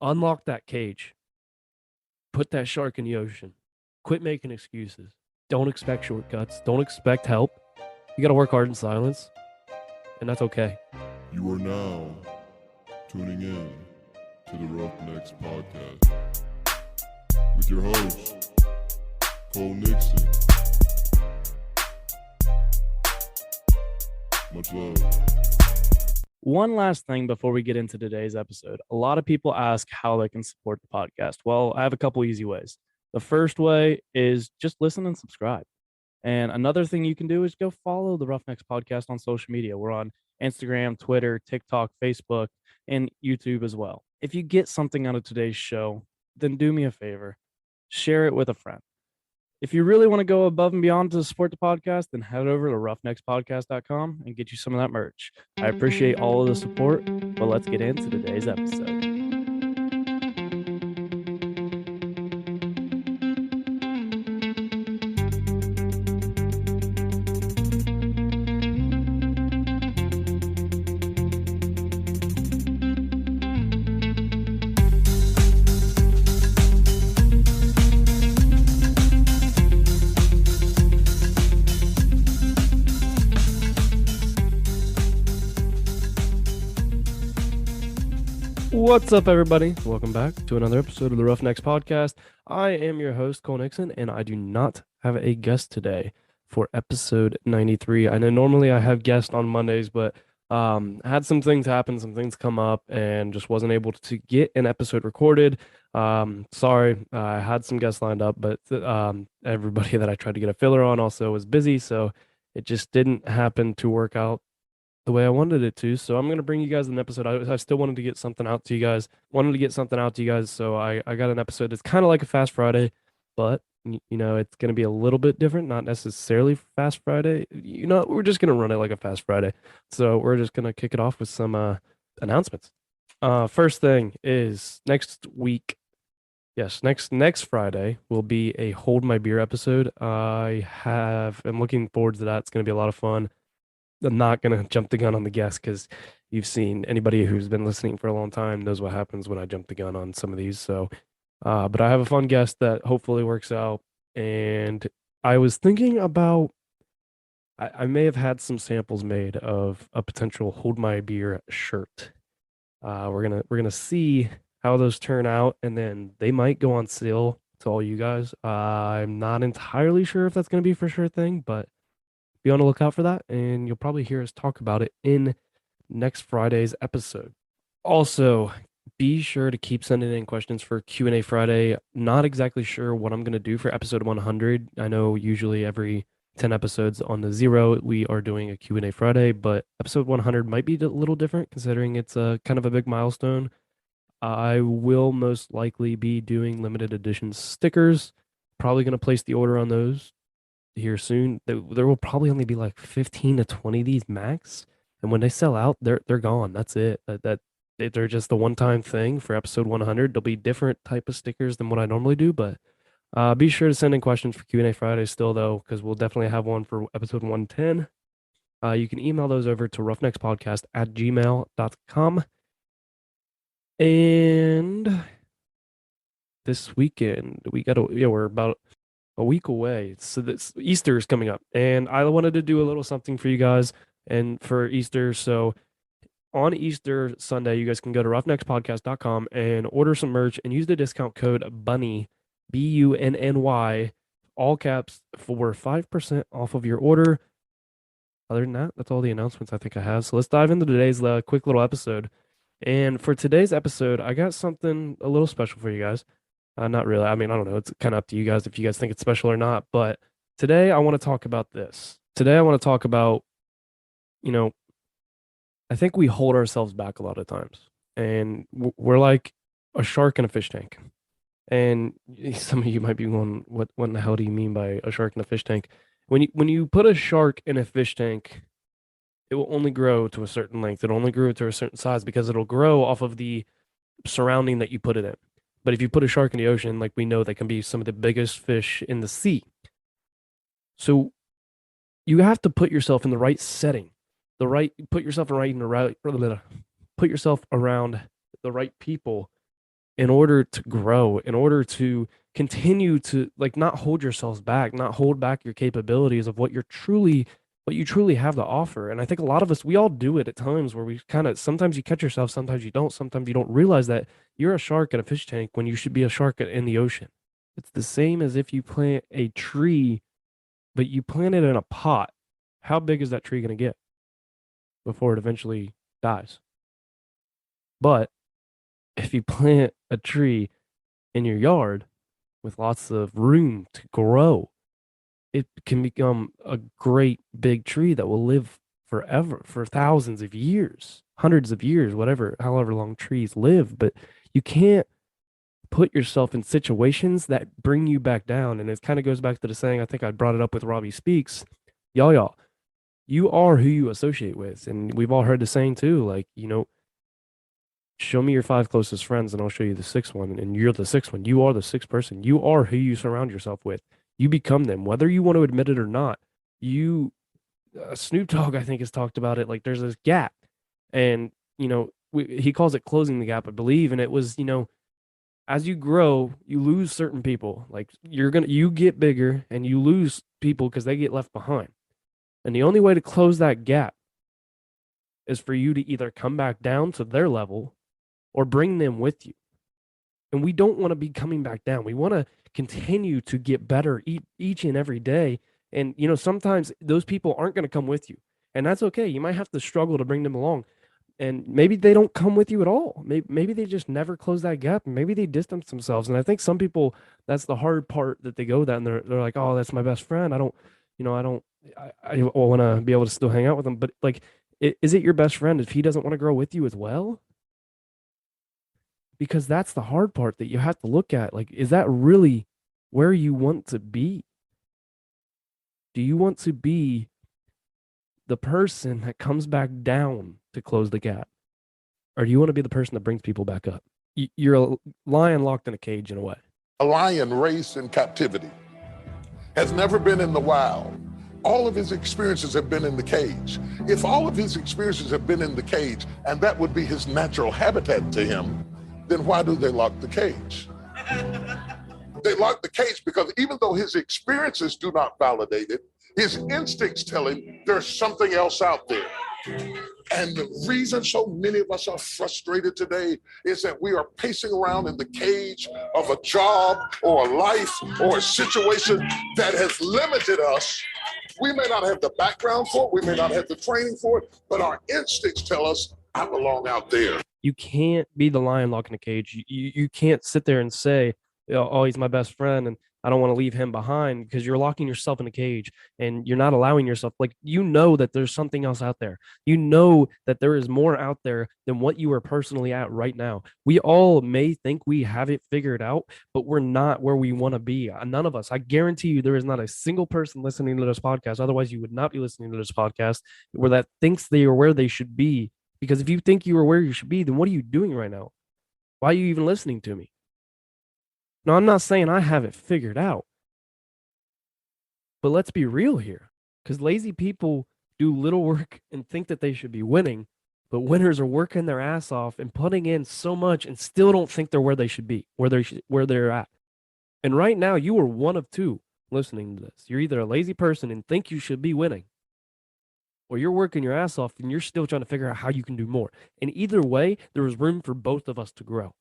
Unlock that cage. Put that shark in the ocean. Quit making excuses. Don't expect shortcuts. Don't expect help. You got to work hard in silence, and that's okay. You are now tuning in to the Roughnecks podcast with your host, Cole Nixon. Much love. One last thing before we get into today's episode. A lot of people ask how they can support the podcast. Well, I have a couple easy ways. The first way is just listen and subscribe. And another thing you can do is go follow the Roughnecks podcast on social media. We're on Instagram, Twitter, TikTok, Facebook, and YouTube as well. If you get something out of today's show, then do me a favor, share it with a friend. If you really want to go above and beyond to support the podcast, then head over to roughneckspodcast.com and get you some of that merch. I appreciate all of the support, but let's get into today's episode. What's up, everybody? Welcome back to another episode of the Roughnecks podcast. I am your host, Cole Nixon, and I do not have a guest today for episode 93. I know normally I have guests on Mondays, but I had some things happen, some things come up, and just wasn't able to get an episode recorded. Sorry, I had some guests lined up, but everybody that I tried to get a filler on also was busy, so it just didn't happen to work out the way I wanted it to. So I'm going to bring you guys an episode. I still wanted to get something out to you guys. So I got an episode that's kind of like a Fast Friday, but it's going to be a little bit different, not necessarily Fast Friday. We're just going to run it like a Fast Friday. So we're just going to kick it off with some announcements. First thing is next week. Yes, next Friday will be a Hold My Beer episode. I'm looking forward to that. It's going to be a lot of fun. I'm not going to jump the gun on the guest because you've seen anybody who's been listening for a long time knows what happens when I jump the gun on some of these. So, but I have a fun guest that hopefully works out. And I was thinking about, I may have had some samples made of a potential Hold My Beer shirt. We're gonna see how those turn out, and then they might go on sale to all you guys. I'm not entirely sure if that's gonna be for sure thing, but be on the lookout for that, and you'll probably hear us talk about it in next Friday's episode. Also, be sure to keep sending in questions for Q&A Friday. Not exactly sure what I'm going to do for episode 100. I know usually every 10 episodes on the zero, we are doing a Q&A Friday, but episode 100 might be a little different considering it's a kind of a big milestone. I will most likely be doing limited edition stickers. Probably going to place the order on those here soon. There will probably only be like 15 to 20 of these max, and when they sell out, they're gone. That's it. They're just the one-time thing for episode 100. There'll be different type of stickers than what I normally do, but be sure to send in questions for Q&A Friday still though, because we'll definitely have one for episode 110. You can email those over to roughneckspodcast@gmail.com. And this weekend we're about a week away. So this Easter is coming up, and I wanted to do a little something for you guys and for Easter. So on Easter Sunday, you guys can go to roughneckspodcast.com and order some merch and use the discount code BUNNY, BUNNY, all caps, for 5% off of your order. Other than that, that's all the announcements I think I have. So let's dive into today's quick little episode. And for today's episode, I got something a little special for you guys. Not really. I mean, I don't know. It's kind of up to you guys if you guys think it's special or not. But today I want to talk about this. Today I want to talk about, I think we hold ourselves back a lot of times. And we're like a shark in a fish tank. And some of you might be going, what in the hell do you mean by a shark in a fish tank? When you put a shark in a fish tank, it will only grow to a certain length. It'll only grow to a certain size because it'll grow off of the surrounding that you put it in. But if you put a shark in the ocean, like we know, they can be some of the biggest fish in the sea. So you have to put yourself in the right setting, put yourself around the right people in order to grow, in order to continue to like not hold yourselves back, not hold back your capabilities of what you truly have to offer. And I think a lot of us, we all do it at times where we kind of sometimes you catch yourself, sometimes you don't realize that you're a shark in a fish tank when you should be a shark in the ocean. It's the same as if you plant a tree, but you plant it in a pot. How big is that tree going to get before it eventually dies? But if you plant a tree in your yard with lots of room to grow, it can become a great big tree that will live forever, for thousands of years, hundreds of years, whatever, however long trees live. But you can't put yourself in situations that bring you back down. And it kind of goes back to the saying, I think I brought it up with Robbie Speaks, y'all, you are who you associate with. And we've all heard the saying too, like, show me your five closest friends and I'll show you the sixth one. And you're the sixth one. You are the sixth person. You are who you surround yourself with. You become them, whether you want to admit it or not. You, Snoop Dogg, I think, has talked about it. Like there's this gap, and he calls it closing the gap, I believe. And it was, as you grow, you lose certain people. Like you get bigger and you lose people because they get left behind. And the only way to close that gap is for you to either come back down to their level or bring them with you. And we don't want to be coming back down. We want to continue to get better each and every day. And, sometimes those people aren't going to come with you. And that's okay. You might have to struggle to bring them along. And maybe they don't come with you at all. Maybe they just never close that gap. Maybe they distance themselves. And I think some people, that's the hard part that they go that and they're like, oh, that's my best friend. I want to be able to still hang out with them. But like, is it your best friend if he doesn't want to grow with you as well? Because that's the hard part that you have to look at. Like, is that really where you want to be? Do you want to be the person that comes back down to close the gap? Or do you want to be the person that brings people back up? You're a lion locked in a cage in a way. A lion raised in captivity has never been in the wild. All of his experiences have been in the cage. If all of his experiences have been in the cage, and that would be his natural habitat to him, then why do they lock the cage? They lock the cage because even though his experiences do not validate it, his instincts tell him there's something else out there. And the reason so many of us are frustrated today is that we are pacing around in the cage of a job or a life or a situation that has limited us. We may not have the background for it, we may not have the training for it, but our instincts tell us, I belong out there. You can't be the lion locked in a cage. You can't sit there and say, oh, he's my best friend and I don't want to leave him behind, because you're locking yourself in a cage and you're not allowing yourself, like, that there's something else out there. That there is more out there than what you are personally at right now. We all may think we have it figured out, but we're not where we want to be. None of us. I guarantee you there is not a single person listening to this podcast. Otherwise, you would not be listening to this podcast where that thinks they are where they should be. Because if you think you are where you should be, then what are you doing right now? Why are you even listening to me? No, I'm not saying I have it figured out. But let's be real here. Because lazy people do little work and think that they should be winning. But winners are working their ass off and putting in so much and still don't think they're where they should be, where they're at. And right now, you are one of two listening to this. You're either a lazy person and think you should be winning, or you're working your ass off and you're still trying to figure out how you can do more. And either way, there is room for both of us to grow.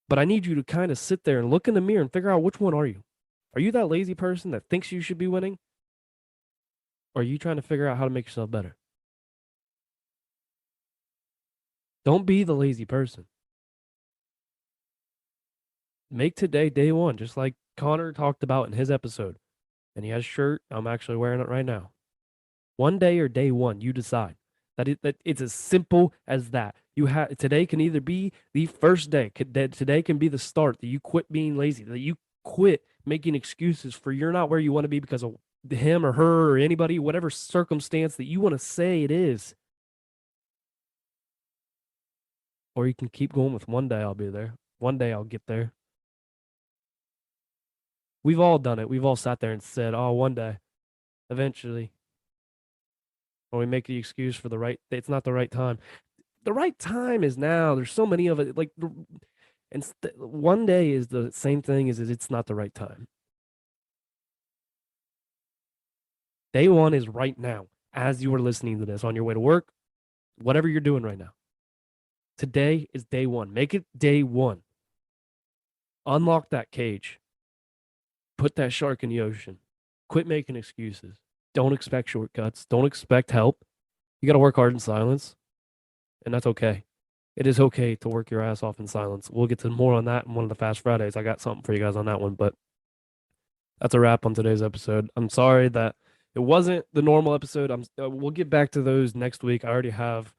But I need you to kind of sit there and look in the mirror and figure out, which one are you? Are you that lazy person that thinks you should be winning? Or are you trying to figure out how to make yourself better? Don't be the lazy person. Make today day one, just like Connor talked about in his episode. And he has a shirt. I'm actually wearing it right now. One day or day one, you decide. That it's as simple as that. Today can either be the first day. Today can be the start that you quit being lazy, that you quit making excuses for you're not where you want to be because of him or her or anybody, whatever circumstance that you want to say it is. Or you can keep going with one day I'll be there. One day I'll get there. We've all done it. We've all sat there and said, oh, one day, eventually. Or we make the excuse for it's not the right time. The right time is now. There's so many of it. Like, and one day is the same thing as it's not the right time. Day one is right now, as you are listening to this on your way to work, whatever you're doing right now. Today is day one. Make it day one. Unlock that cage. Put that shark in the ocean. Quit making excuses. Don't expect shortcuts. Don't expect help. You got to work hard in silence, and that's okay. It is okay to work your ass off in silence. We'll get to more on that in one of the Fast Fridays. I got something for you guys on that one, but that's a wrap on today's episode. I'm sorry that it wasn't the normal episode. We'll get back to those next week. I already have.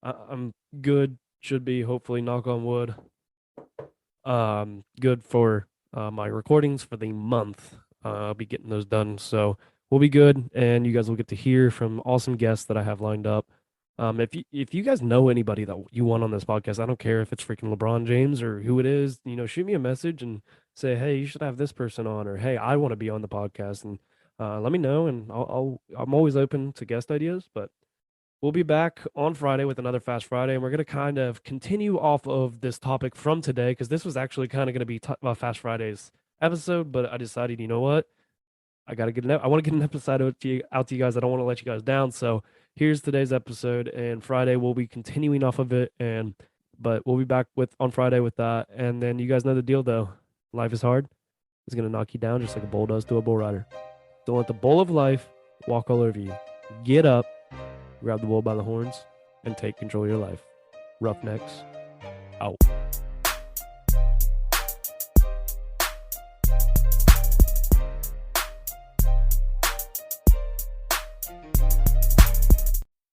I'm good. Should be, hopefully, knock on wood. Good for my recordings for the month. I'll be getting those done, so we'll be good, and you guys will get to hear from awesome guests that I have lined up. If you guys know anybody that you want on this podcast, I don't care if it's freaking LeBron James or who it is, shoot me a message and say, hey, you should have this person on, or hey, I want to be on the podcast, and let me know, and I'm always open to guest ideas. But we'll be back on Friday with another Fast Friday, and we're going to kind of continue off of this topic from today, because this was actually kind of going to be Fast Friday's episode, but I decided, you know what? I want to get an episode out to you guys. I don't want to let you guys down. So here's today's episode, and Friday we'll be continuing off of it, but we'll be back on Friday with that. And then you guys know the deal, though. Life is hard. It's going to knock you down just like a bull does to a bull rider. Don't let the bull of life walk all over you. Get up, grab the bull by the horns, and take control of your life. Roughnecks out.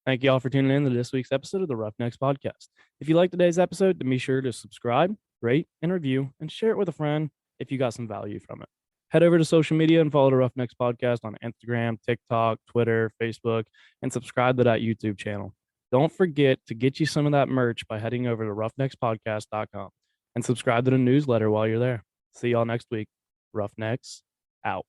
Thank you all for tuning in to this week's episode of the Roughnecks podcast. If you like today's episode, then be sure to subscribe, rate, and review, and share it with a friend if you got some value from it. Head over to social media and follow the Roughnecks podcast on Instagram, TikTok, Twitter, Facebook, and subscribe to that YouTube channel. Don't forget to get you some of that merch by heading over to roughneckspodcast.com and subscribe to the newsletter while you're there. See y'all next week. Roughnecks out.